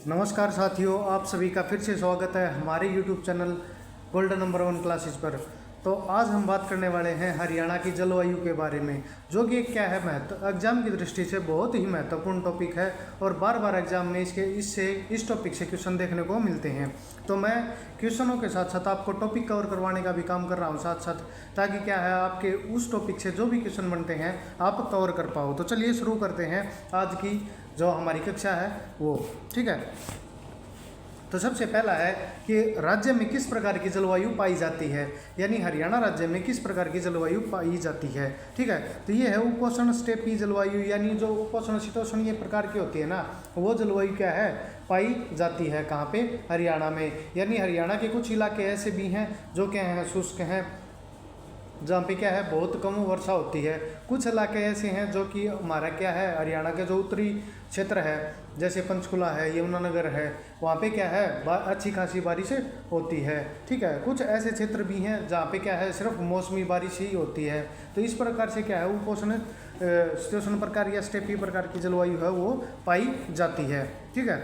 नमस्कार साथियों, आप सभी का फिर से स्वागत है हमारे YouTube channel golden number 1 classes पर। तो आज हम बात करने वाले हैं हरियाणा की जलवायु के बारे में, जो कि क्या है महत्व एग्जाम की दृष्टि से बहुत ही महत्वपूर्ण टॉपिक है और बार बार एग्जाम में इस टॉपिक से क्वेश्चन देखने को मिलते हैं। तो मैं क्वेश्चनों के साथ साथ आपको टॉपिक कवर करवाने का भी काम कर रहा हूँ साथ साथ, ताकि क्या है आपके उस टॉपिक से जो भी क्वेश्चन बनते हैं आप कवर कर पाओ। तो चलिए शुरू करते हैं आज की जो हमारी कक्षा है वो। ठीक है, तो सबसे पहला है कि राज्य में किस प्रकार की जलवायु पाई जाती है, यानी हरियाणा राज्य में किस प्रकार की जलवायु पाई जाती है। ठीक है, तो ये है उपोष्ण स्टेपी जलवायु, यानी जो उपोष्ण शीतोष्ण ये प्रकार की होती है ना, वो जलवायु क्या है पाई जाती है कहाँ पे, हरियाणा में। यानी हरियाणा के कुछ इलाके ऐसे भी हैं जो क्या हैं शुष्क हैं, जहाँ पे क्या है बहुत कम वर्षा होती है। कुछ इलाके ऐसे हैं जो कि हमारा क्या है हरियाणा के जो उत्तरी क्षेत्र है, जैसे पंचकुला है, यमुनानगर है, वहाँ पे क्या है अच्छी खासी बारिश होती है। ठीक है, कुछ ऐसे क्षेत्र भी हैं जहाँ पे क्या है सिर्फ मौसमी बारिश ही होती है। तो इस प्रकार से क्या है उपोष्ण शीतोष्ण प्रकार या स्टेपी प्रकार की जलवायु है वो पाई जाती है। ठीक है,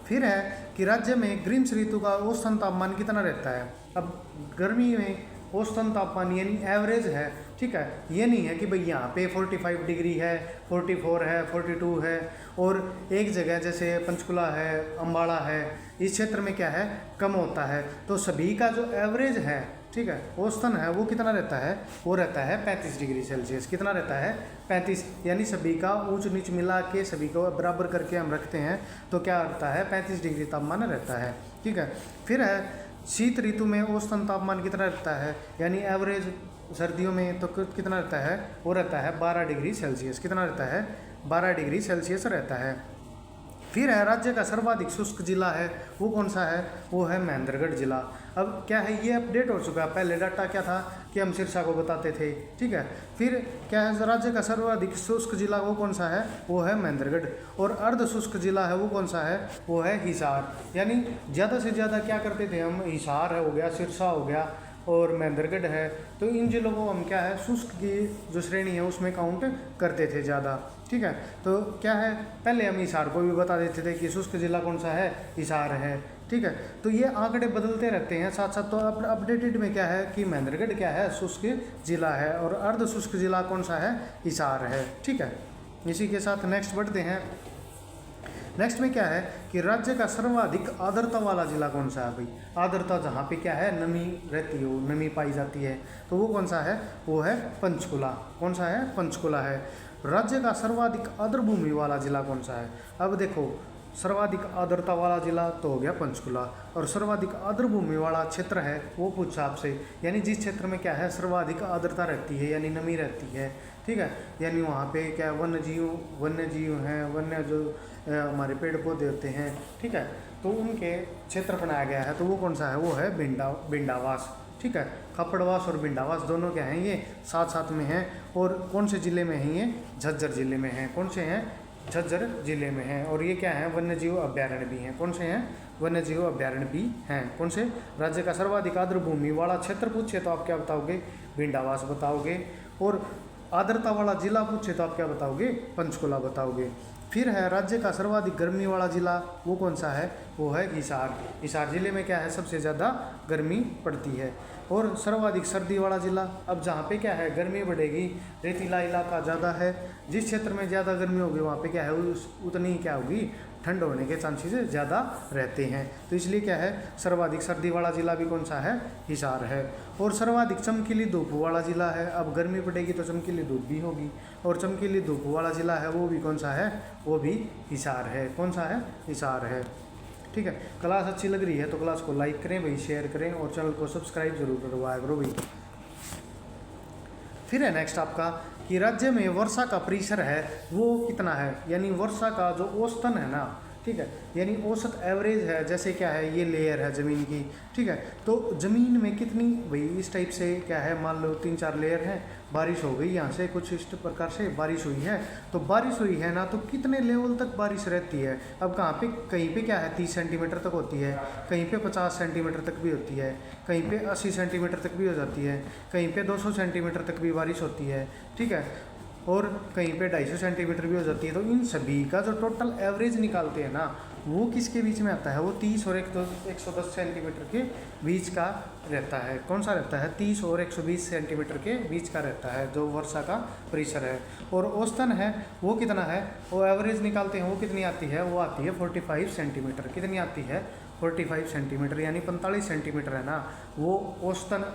फिर है कि राज्य में ग्रीष्म ऋतु का औसतन तापमान कितना रहता है। अब गर्मी में औसतन तापमान यानी एवरेज है। ठीक है, ये नहीं है कि भाई यहाँ पे 45 डिग्री है, 44 है, 42 है, और एक जगह जैसे पंचकुला है, अम्बाड़ा है, इस क्षेत्र में क्या है कम होता है। तो सभी का जो एवरेज है, ठीक है, औसतन है वो कितना रहता है, वो रहता है 35 डिग्री सेल्सियस। कितना रहता है 35, यानी सभी का ऊंच नीच मिला के सभी को बराबर करके हम रखते हैं तो क्या रहता है 35 डिग्री तापमान रहता है। ठीक है, फिर है शीत ऋतु में औसतन तापमान कितना रहता है, यानी एवरेज सर्दियों में तो कितना रहता है, वो रहता है 12 डिग्री सेल्सियस। कितना रहता है 12 डिग्री सेल्सियस रहता है। फिर है राज्य का सर्वाधिक शुष्क जिला है वो कौन सा है, वो है महेंद्रगढ़ जिला। अब क्या है ये अपडेट हो चुका है, पहले डाटा क्या था कि हम सिरसा को बताते थे। ठीक है, फिर क्या है राज्य का सर्वाधिक शुष्क जिला वो कौन सा है, वो है महेंद्रगढ़। और अर्ध शुष्क जिला है वो कौन सा है, वो है हिसार। यानी ज़्यादा से ज़्यादा क्या करते थे हम, हिसार हो गया, सिरसा हो गया और महेंद्रगढ़ है, तो इन जिलों को हम क्या है शुष्क की जो श्रेणी है उसमें काउंट करते थे ज़्यादा। ठीक है, तो क्या है पहले हम हिसार को भी बता देते थे कि शुष्क जिला कौन सा है, हिसार है। ठीक है, तो ये आंकड़े बदलते रहते हैं साथ साथ। तो अपडेटेड में क्या है कि महेंद्रगढ़ क्या है शुष्क जिला है और अर्ध शुष्क जिला कौन सा है, हिसार है। ठीक है, इसी के साथ नेक्स्ट बढ़ते हैं। नेक्स्ट में क्या है कि राज्य का सर्वाधिक आर्द्रता वाला जिला कौन सा है भाई, आर्द्रता जहाँ पे क्या है नमी रहती हो, नमी पाई जाती है, तो वो कौन सा है, वो है पंचकुला। कौन सा है, पंचकुला है। राज्य का सर्वाधिक आर्द्र भूमि वाला जिला कौन सा है। अब देखो सर्वाधिक आर्द्रता वाला जिला तो हो गया पंचकुला, और सर्वाधिक आर्द्र भूमि वाला क्षेत्र है वो पूछा आपसे, यानी जिस क्षेत्र में क्या है सर्वाधिक आर्द्रता रहती है यानी नमी रहती है। ठीक है, यानी वहाँ पे क्या वन्य जीव हैं, वन्य जो हमारे पेड़ पौधे होते हैं, ठीक है, तो उनके क्षेत्र बनाया गया है। तो वो कौन सा है, वो है बिंडावास। ठीक है, खपड़वास और बिंडावास दोनों क्या हैं, ये साथ साथ में हैं। और कौन से ज़िले में हैं, ये झज्जर ज़िले में हैं। कौन से हैं, झज्जर ज़िले में हैं। और ये क्या है, वन्य जीव अभ्यारण्य भी हैं। कौन से हैं, वन्य जीव अभ्यारण्य भी हैं। कौन से, राज्य का सर्वाधिक आर्द्र भूमि वाला क्षेत्र पूछे तो आप क्या बताओगे, बिंडावास बताओगे। और आर्द्रता वाला जिला पूछे तो आप क्या बताओगे, पंचकुला बताओगे। फिर है राज्य का सर्वाधिक गर्मी वाला जिला वो कौन सा है, वो है हिसार। हिसार जिले में क्या है सबसे ज़्यादा गर्मी पड़ती है। और सर्वाधिक सर्दी वाला जिला, अब जहाँ पे क्या है गर्मी बढ़ेगी, रेतीला इलाका ज़्यादा है, जिस क्षेत्र में ज़्यादा गर्मी होगी वहाँ पे क्या है उतनी ही क्या होगी ठंड होने के चांसेस ज़्यादा रहते हैं। तो इसलिए क्या है सर्वाधिक सर्दी वाला जिला भी कौन सा है, हिसार है। और सर्वाधिक चमकीली धूप वाला जिला है, अब गर्मी पड़ेगी तो चमकीली धूप भी होगी, और चमकीली धूप वाला जिला है वो भी कौन सा है, वो भी हिसार है। कौन सा है, हिसार है। ठीक है, क्लास अच्छी लग रही है तो क्लास को लाइक करें भाई, शेयर करें और चैनल को सब्सक्राइब जरूर करवाया करो भाई। फिर है नेक्स्ट आपका कि राज्य में वर्षा का परिसर है वो कितना है, यानी वर्षा का जो औसतन है ना, ठीक है, यानी औसत एवरेज है। जैसे क्या है ये लेयर है ज़मीन की, ठीक है, तो ज़मीन में कितनी भाई इस टाइप से क्या है, मान लो 3-4 लेयर हैं, बारिश हो गई यहाँ से कुछ इस प्रकार से बारिश हुई है, तो बारिश हुई है ना, तो कितने लेवल तक बारिश रहती है। अब कहाँ पे, कहीं पे क्या है 30 सेंटीमीटर तक होती है, कहीं पे 50 सेंटीमीटर तक भी होती है, कहीं पे 80 सेंटीमीटर तक भी हो जाती है, कहीं पे 200 सेंटीमीटर तक भी बारिश होती है। ठीक है, और कहीं पे 250 सेंटीमीटर भी हो जाती है। तो इन सभी का जो टोटल एवरेज निकालते हैं ना, वो किसके बीच में आता है? वो 30 और 110 सेंटीमीटर के बीच का रहता है। कौन सा रहता है? 30 और 120 सेंटीमीटर के बीच का रहता है जो वर्षा का परिसर है। और औसतन है वो कितना है? वो एवरेज निकालते हैं, वो कितनी आती है? वो आती है 45 सेंटीमीटर। कितनी आती है? 45 सेंटीमीटर, यानी 45 सेंटीमीटर है ना, वो औसतन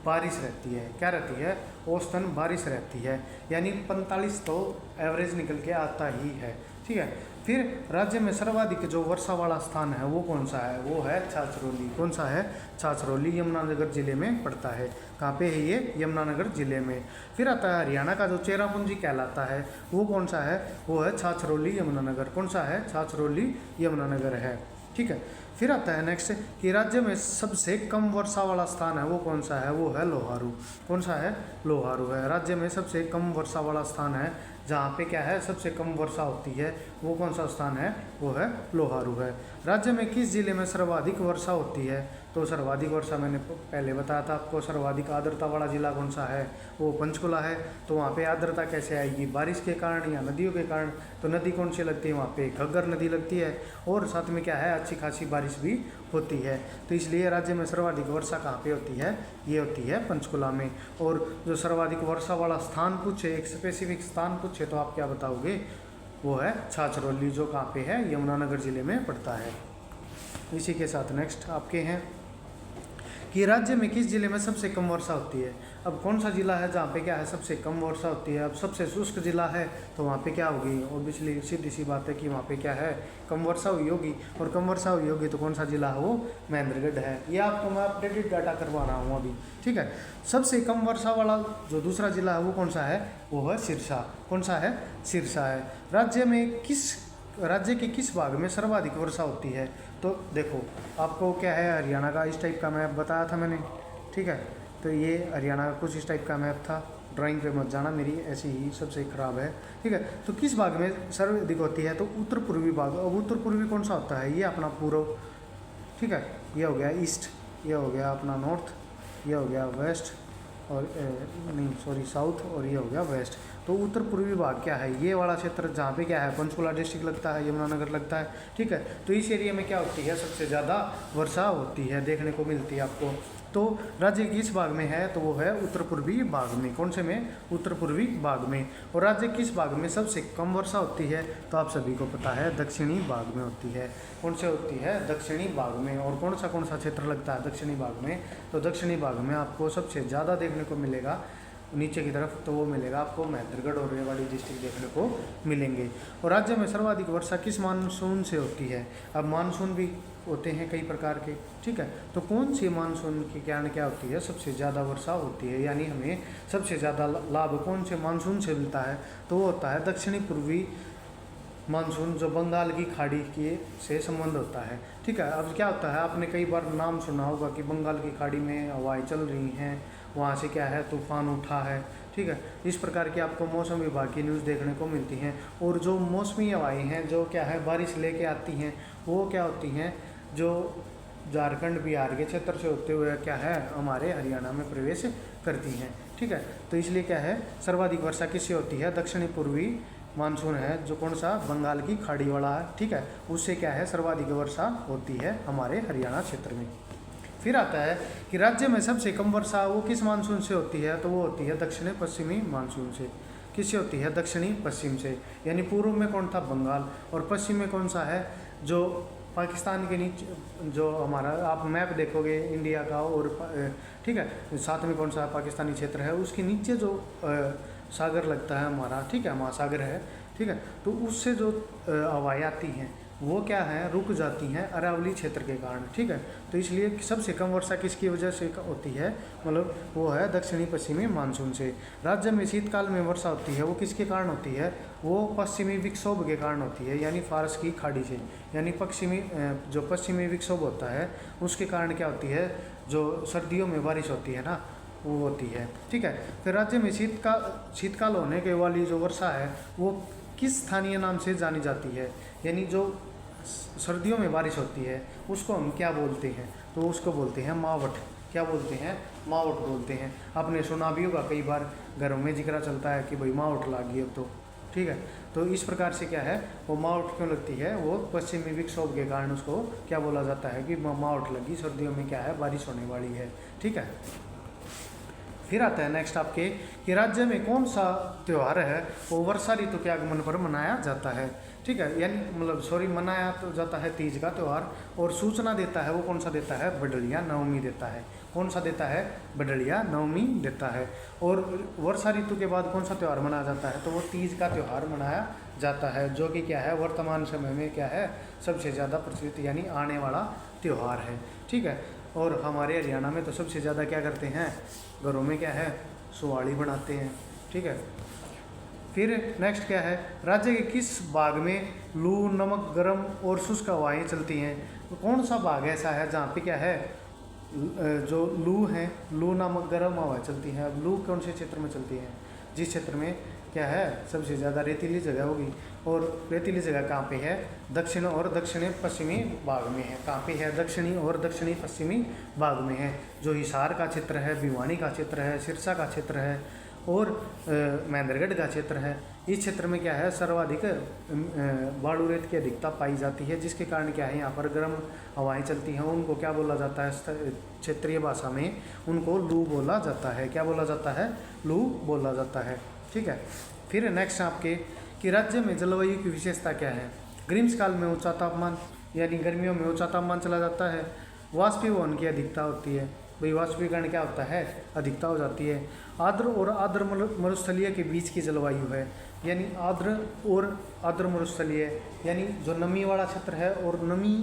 बारिश रहती है। क्या रहती है? औसतन बारिश रहती है, यानी 45 तो एवरेज निकल के आता ही है। ठीक है। फिर राज्य में सर्वाधिक जो वर्षा वाला स्थान है वो कौन सा है? वो है छाछरौली। कौन सा है? छाछरौली, यमुनानगर जिले में पड़ता है। कहाँ पे है ये? यमुनानगर जिले में। फिर आता है हरियाणा का जो चेरापूंजी कहलाता है, वो कौन सा है? वो है छाछरौली यमुनानगर। कौन सा है? छाछरौली यमुनानगर है। ठीक है। फिर आता है नेक्स्ट कि राज्य में सबसे कम वर्षा वाला स्थान है वो कौन सा है? वो है लोहारू। कौन सा है? लोहारू है। राज्य में सबसे कम वर्षा वाला स्थान है जहाँ पे क्या है? सबसे कम वर्षा होती है, वो कौन सा स्थान है? वो है लोहारू है। राज्य में किस जिले में सर्वाधिक वर्षा होती है? तो सर्वाधिक वर्षा मैंने पहले बताया था आपको। सर्वाधिक आर्द्रता वाला जिला कौन सा है? वो पंचकुला है। तो वहाँ पे आर्द्रता कैसे आएगी? बारिश के कारण या नदियों के कारण? तो नदी कौन सी लगती है? वहाँ पे घग्गर नदी लगती है, और साथ में क्या है? अच्छी खासी बारिश भी होती है। तो इसलिए राज्य में सर्वाधिक वर्षा कहाँ पे होती है? ये होती है पंचकुला में। और जो सर्वाधिक वर्षा वाला स्थान पूछे, एक स्पेसिफिक स्थान पूछे, तो आप क्या बताओगे? वो है छाछरौली, जो कहाँ पे है? यमुनानगर जिले में पड़ता है। इसी के साथ नेक्स्ट आपके हैं कि राज्य में किस जिले में सबसे कम वर्षा होती है? अब कौन सा जिला है जहाँ पे क्या है? सबसे कम वर्षा होती है। अब सबसे शुष्क जिला है तो वहाँ पे क्या होगी? ऑब्वियसली सीधी सी बात है कि वहाँ पे क्या है? कम वर्षा हुई होगी। और कम वर्षा हुई होगी तो कौन सा जिला है? वो महेंद्रगढ़ है। ये आपको मैं अपडेटेड डाटा करवा रहा हूँ अभी। ठीक है। सबसे कम वर्षा वाला जो दूसरा जिला है वो कौन सा है? वो है सिरसा। कौन सा है? सिरसा है। राज्य के किस भाग में सर्वाधिक वर्षा होती है? तो देखो, आपको क्या है, हरियाणा का इस टाइप का मैप बताया था मैंने। ठीक है। तो ये हरियाणा का कुछ इस टाइप का मैप था। ड्राइंग पे मत जाना, मेरी ऐसी ही सबसे ख़राब है। ठीक है। तो किस भाग में सर्वाधिक होती है? तो उत्तर पूर्वी भाग। अब उत्तर पूर्वी कौन सा होता है? ये अपना पूर्व। ठीक है। ये हो गया ईस्ट, ये हो गया अपना नॉर्थ, ये हो गया वेस्ट, और नहीं सॉरी साउथ, और ये हो गया वेस्ट। तो उत्तर पूर्वी भाग क्या है? ये वाला क्षेत्र जहाँ पे क्या है? पंचकुला डिस्ट्रिक्ट लगता है, यमुनानगर लगता है। ठीक है। तो इस एरिया में क्या होती है? सबसे ज़्यादा वर्षा होती है, देखने को मिलती है आपको। तो राज्य किस भाग में है? तो वो है उत्तर पूर्वी भाग में। कौन से में? उत्तर पूर्वी भाग में। और राज्य किस भाग में सबसे कम वर्षा होती है? तो आप सभी को पता है, दक्षिणी भाग में होती है। कौन से होती है? दक्षिणी भाग में। और कौन सा क्षेत्र लगता है दक्षिणी भाग में? तो दक्षिणी भाग में आपको सबसे ज़्यादा देखने को मिलेगा नीचे की तरफ, तो वो मिलेगा आपको महेंद्रगढ़ और रेवाड़ी डिस्ट्रिक्ट देखने को मिलेंगे। और राज्य में सर्वाधिक वर्षा किस मानसून से होती है? अब मानसून भी होते हैं कई प्रकार के। ठीक है। तो कौन सी मानसून के कारण क्या होती है? सबसे ज़्यादा वर्षा होती है, यानी हमें सबसे ज़्यादा लाभ कौन से मानसून से मिलता है? तो वो होता है दक्षिणी पूर्वी मानसून, जो बंगाल की खाड़ी के से संबंध होता है। ठीक है। अब क्या होता है, आपने कई बार नाम सुना होगा कि बंगाल की खाड़ी में हवाएं चल रही हैं, वहाँ से क्या है? तूफान उठा है। ठीक है। इस प्रकार की आपको मौसम विभाग की न्यूज़ देखने को मिलती हैं। और जो मौसमी हवाएं हैं जो क्या है बारिश लेके आती हैं, वो क्या होती हैं? जो झारखंड बिहार के क्षेत्र से होते हुए क्या है हमारे हरियाणा में प्रवेश करती हैं। ठीक है। तो इसलिए क्या है, सर्वाधिक वर्षा किससे होती है? दक्षिणी पूर्वी मानसून है जो कौन सा? बंगाल की खाड़ी वाला है। ठीक है। उससे क्या है सर्वाधिक वर्षा होती है हमारे हरियाणा क्षेत्र में। फिर आता है कि राज्य में सबसे कम वर्षा वो किस मानसून से होती है? तो वो होती है दक्षिणी पश्चिमी मानसून से। किससे होती है? दक्षिणी पश्चिम से। यानी पूर्व में कौन था? बंगाल। और पश्चिम में कौन सा है? जो पाकिस्तान के नीचे, जो हमारा आप मैप देखोगे इंडिया का, और ठीक है, साथ में कौन सा पाकिस्तानी क्षेत्र है, उसके नीचे जो सागर लगता है हमारा, ठीक है, महासागर है। ठीक है। तो उससे जो हवाएं आती हैं वो क्या है? रुक जाती हैं अरावली क्षेत्र के कारण। ठीक है। तो इसलिए सबसे कम वर्षा किसकी वजह से होती है? मतलब वो है दक्षिणी पश्चिमी मानसून से। राज्य में शीतकाल में वर्षा होती है, वो किसके कारण होती है? वो पश्चिमी विक्षोभ के कारण होती है, यानी फारस की खाड़ी से। यानी जो पश्चिमी विक्षोभ होता है उसके कारण क्या होती है? जो सर्दियों में बारिश होती है ना, वो होती है। ठीक है। फिर राज्य में शीतकाल होने के वाली जो वर्षा है वो किस स्थानीय नाम से जानी जाती है? यानी जो सर्दियों में बारिश होती है उसको हम क्या बोलते हैं? तो उसको बोलते हैं मावठ। क्या बोलते हैं? मावठ बोलते हैं। आपने सुना भी होगा कई बार घरों में जिक्र चलता है कि भाई मावठ लागी अब तो। ठीक है। तो इस प्रकार से क्या है वो मावठ क्यों लगती है, वो पश्चिमी विक्षोभ के कारण उसको क्या बोला जाता है कि मावठ लगी, सर्दियों में क्या है बारिश होने वाली है। ठीक है, फिर आता है नेक्स्ट आपके कि राज्य में कौन सा त्यौहार है वो वर्षा ऋतु के आगमन पर मनाया जाता है। ठीक है, यानी मनाया तो जाता है तीज का त्यौहार, और सूचना देता है वो कौन सा देता है, बडलिया नवमी देता है। कौन सा देता है, बडलिया नवमी देता है। और वर्षा ऋतु के बाद कौन सा त्यौहार मनाया जाता है, तो वो तीज का त्यौहार मनाया जाता है, जो कि क्या है वर्तमान समय में क्या है सबसे ज़्यादा प्रचलित यानी आने वाला त्यौहार है। ठीक है, और हमारे हरियाणा में तो सबसे ज़्यादा क्या करते हैं, घरों में क्या है सुवाड़ी बनाते हैं। ठीक है, फिर नेक्स्ट क्या है, राज्य के किस भाग में लू, नमक, गर्म और शुष्क हवाएं चलती हैं। तो कौन सा भाग ऐसा है जहाँ पे क्या है जो लू है, लू नामक गर्म हवाएं चलती हैं। अब लू कौन से क्षेत्र में चलती है, जिस क्षेत्र में क्या है सबसे ज़्यादा रेतीली जगह होगी, और रेतीली जगह कहाँ पे है, दक्षिण और दक्षिणी पश्चिमी भाग में है। कहाँ पे है, दक्षिणी और दक्षिणी पश्चिमी भाग में है, जो हिसार का क्षेत्र है, भिवानी का क्षेत्र है, सिरसा का क्षेत्र है और महेंद्रगढ़ का क्षेत्र है। इस क्षेत्र में क्या है सर्वाधिक बालू रेत की अधिकता पाई जाती है, जिसके कारण क्या है यहाँ पर गर्म हवाएं चलती हैं। उनको क्या बोला जाता है क्षेत्रीय भाषा में, उनको लू बोला जाता है। क्या बोला जाता है, लू बोला जाता है। ठीक है, फिर नेक्स्ट आपके कि राज्य में जलवायु की विशेषता क्या है। ग्रीष्मकाल में ऊंचा तापमान यानी गर्मियों में ऊंचा तापमान चला जाता है। वाष्पीभवन की अधिकता होती है, भाई वाष्पीकरण क्या होता है, अधिकता हो जाती है। आर्द्र और आर्द्र मरुस्थलीय के बीच की जलवायु है, यानी आर्द्र और आर्द्र मरुस्थलीय यानी जो नमी वाला क्षेत्र है और नमी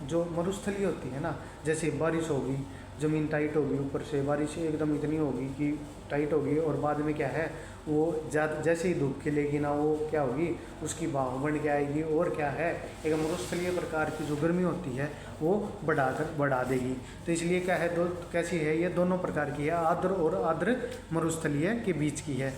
जो मरुस्थलीय होती है ना, जैसे बारिश होगी ज़मीन टाइट होगी, ऊपर से बारिश एकदम इतनी होगी कि टाइट होगी और बाद में क्या है वो ज़्यादा जैसे ही धूप खिलेगी ना वो क्या होगी उसकी बाहों बन के आएगी और क्या है एक मरुस्थलीय प्रकार की जो गर्मी होती है वो बढ़ा देगी। तो इसलिए क्या है दो कैसी है ये दोनों प्रकार की है, आर्द्र और आर्द्र मरुस्थलीय के बीच की है।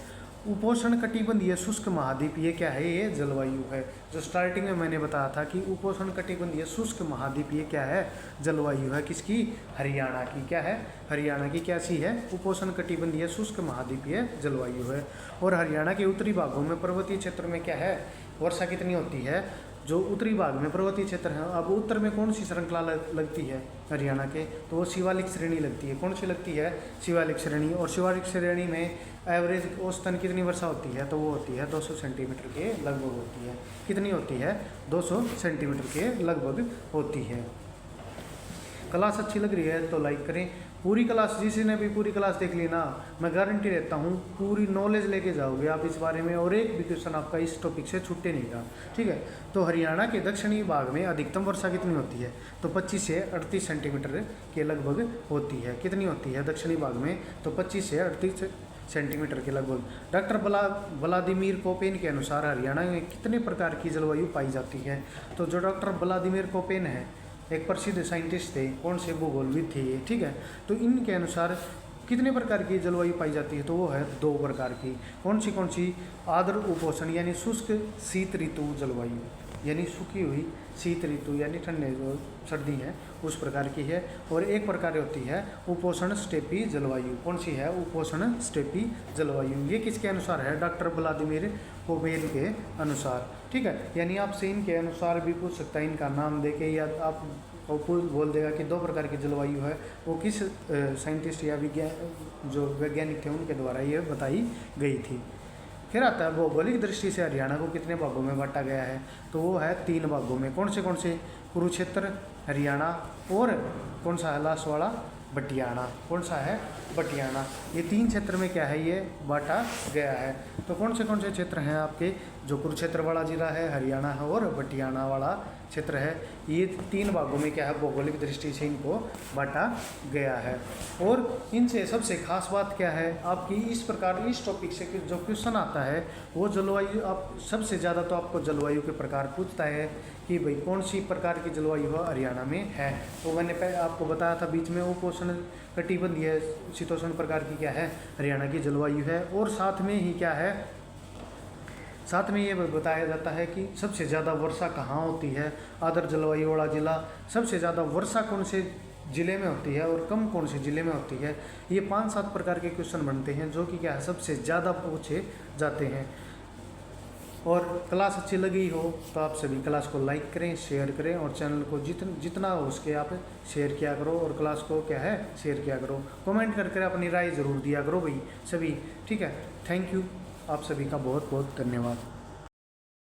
उपोष्ण कटिबंधीय शुष्क महाद्वीपीय क्या है, ये जलवायु है। जो स्टार्टिंग में मैंने बताया था कि उपोष्ण कटिबंधीय शुष्क महाद्वीपीय क्या है, जलवायु है। किसकी, हरियाणा की। क्या है, हरियाणा की कैसी है, उपोष्ण कटिबंधीय शुष्क महाद्वीपीय जलवायु है। और हरियाणा के उत्तरी भागों में पर्वतीय क्षेत्र में क्या है वर्षा कितनी होती है, जो उत्तरी भाग में पर्वतीय क्षेत्र है। अब उत्तर में कौन सी श्रृंखला लगती है हरियाणा के, तो वो शिवालिक श्रेणी लगती है। कौन सी लगती है, शिवालिक श्रेणी। और शिवालिक श्रेणी में एवरेज औसतन कितनी वर्षा होती है, तो वो होती है 200 सेंटीमीटर के लगभग होती है। कितनी होती है, 200 सेंटीमीटर के लगभग होती है। क्लास अच्छी लग रही है तो लाइक करें। पूरी क्लास, जिसने भी पूरी क्लास देख ली ना, मैं गारंटी देता हूँ पूरी नॉलेज लेके जाओगे आप इस बारे में, और एक भी क्वेश्चन आपका इस टॉपिक से छूटे नहीं का। ठीक है, तो हरियाणा के दक्षिणी भाग में अधिकतम वर्षा कितनी होती है, तो 25 से 38 सेंटीमीटर के लगभग होती है। कितनी होती है दक्षिणी भाग में, तो 25 से 38 सेंटीमीटर के लगभग। डॉक्टर व्लादिमीर कोपेन के अनुसार हरियाणा में कितने प्रकार की जलवायु पाई जाती है, तो जो डॉक्टर व्लादिमीर कोपेन है एक प्रसिद्ध साइंटिस्ट थे, कौन से भूगोलविद थे ये। ठीक है, तो इनके अनुसार कितने प्रकार की जलवायु पाई जाती है, तो वो है 2 प्रकार की। कौन सी, आर्द्र उपोष्ण यानी शुष्क शीत ऋतु जलवायु, यानी सूखी हुई शीत ऋतु यानी ठंडे जो सर्दी है उस प्रकार की है। और एक प्रकार होती है उपोष्ण स्टेपी जलवायु। कौन सी है, उपोष्ण स्टेपी जलवायु। ये किसके अनुसार है, डॉक्टर व्लादिमीर कोपेन के अनुसार। ठीक है, यानी आपसे इनके अनुसार भी पूछ सकता है, इनका नाम देके या आप बोल देगा कि 2 प्रकार की जलवायु है, वो किस साइंटिस्ट या जो वैज्ञानिक थे उनके द्वारा ये बताई गई थी। फिर आता है भौगोलिक दृष्टि से हरियाणा को कितने भागों में बांटा गया है, तो वो है 3 भागों में। कौन से, कुरुक्षेत्र, हरियाणा और कौन सा है लास्ट वाला, बटियाना। कौन सा है, बटियाना। ये 3 क्षेत्र में क्या है ये बांटा गया है। तो कौन से क्षेत्र हैं आपके, जो कुरुक्षेत्र वाला जिला है, हरियाणा है और बटियाना वाला क्षेत्र है। ये 3 भागों में क्या है भौगोलिक दृष्टि से इनको बांटा गया है। और इनसे सबसे खास बात क्या है आपकी, इस प्रकार इस टॉपिक से जो क्वेश्चन आता है वो जलवायु, आप सबसे ज़्यादा तो आपको जलवायु के प्रकार पूछता है कि भाई कौन सी प्रकार की जलवायु हरियाणा में है। तो मैंने पहले आपको बताया था बीच में, उपोष्ण कटिबंधीय शीतोष्ण प्रकार की क्या है हरियाणा की जलवायु है। और साथ में ही क्या है, साथ में ये बताया जाता है कि सबसे ज़्यादा वर्षा कहाँ होती है, आर्द्र जलवायु वाला जिला। सबसे ज़्यादा वर्षा कौन से ज़िले में होती है और कम कौन से ज़िले में होती है। ये 5-7 प्रकार के क्वेश्चन बनते हैं जो कि क्या है सबसे ज़्यादा पूछे जाते हैं। और क्लास अच्छी लगी हो तो आप सभी क्लास को लाइक करें, शेयर करें और चैनल को जितना हो उसके आप शेयर किया करो और क्लास को क्या है शेयर किया करो। कमेंट करके अपनी राय ज़रूर दिया करो भाई सभी, ठीक है। थैंक यू, आप सभी का बहुत बहुत धन्यवाद।